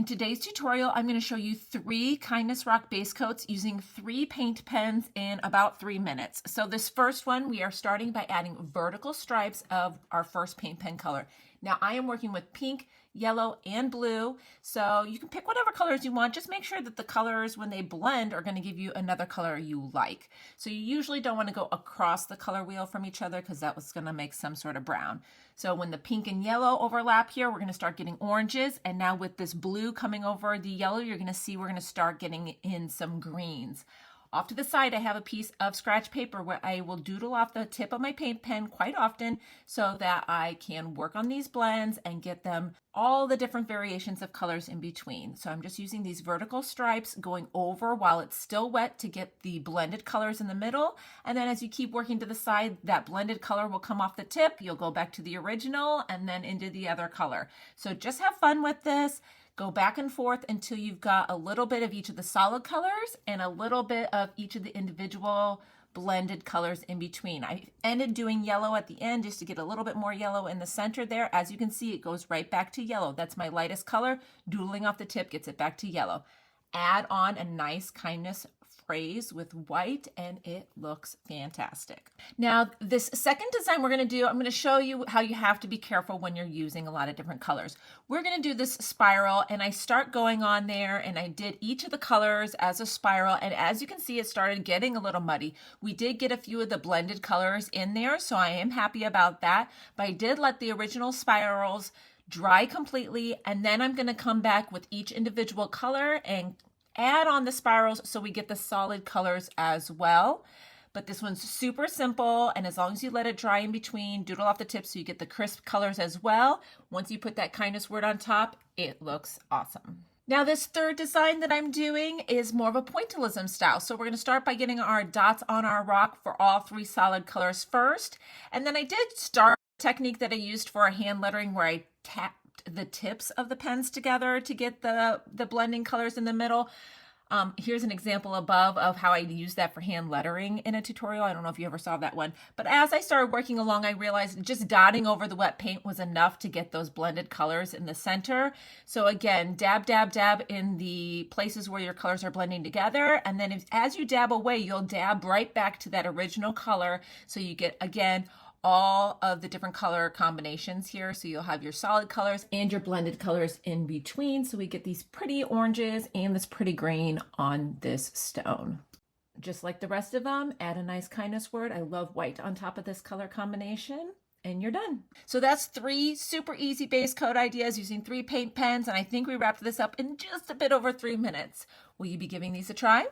In today's tutorial, I'm going to show you 3 Kindness Rock base coats using 3 paint pens in about 3 minutes. So this first one, we are starting by adding vertical stripes of our first paint pen color. Now I am working with pink, yellow, and blue, so you can pick whatever colors you want. Just make sure that the colors, when they blend, are going to give you another color you like. So you usually don't want to go across the color wheel from each other because that was going to make some sort of brown. So when the pink and yellow overlap here, we're going to start getting oranges, and now with this blue coming over the yellow, you're going to see we're going to start getting in some greens. Off to the side, I have a piece of scratch paper where I will doodle off the tip of my paint pen quite often so that I can work on these blends and get them all the different variations of colors in between. So I'm just using these vertical stripes going over while it's still wet to get the blended colors in the middle. And then as you keep working to the side, that blended color will come off the tip. You'll go back to the original and then into the other color. So just have fun with this. Go back and forth until you've got a little bit of each of the solid colors and a little bit of each of the individual blended colors in between. I ended doing yellow at the end just to get a little bit more yellow in the center there. As you can see, it goes right back to yellow. That's my lightest color. Doodling off the tip gets it back to yellow. Add on a nice kindness phrase with white and it looks fantastic. Now this second design we're going to do, I'm going to show you how you have to be careful when you're using a lot of different colors. We're going to do this spiral, and I start going on there and I did each of the colors as a spiral, and as you can see it started getting a little muddy. We did get a few of the blended colors in there, so I am happy about that, but I did let the original spirals dry completely, and then I'm going to come back with each individual color and add on the spirals so we get the solid colors as well. But this one's super simple, and as long as you let it dry in between, doodle off the tips so you get the crisp colors as well. Once you put that kindness word on top, it looks awesome. Now this third design that I'm doing is more of a pointillism style. So we're going to start by getting our dots on our rock for all 3 solid colors first. And then I did start a technique that I used for hand lettering where I tapped the tips of the pens together to get the blending colors in the middle. Here's an example above of how I use that for hand lettering in a tutorial. I don't know if you ever saw that one, but as I started working along, I realized just dotting over the wet paint was enough to get those blended colors in the center. So again, dab, dab, dab in the places where your colors are blending together. And then as you dab away, you'll dab right back to that original color. So you get, again, all of the different color combinations here. So you'll have your solid colors and your blended colors in between. So we get these pretty oranges and this pretty green on this stone. Just like the rest of them, add a nice kindness word. I love white on top of this color combination, and you're done. So that's 3 super easy base coat ideas using 3 paint pens. And I think we wrapped this up in just a bit over 3 minutes. Will you be giving these a try?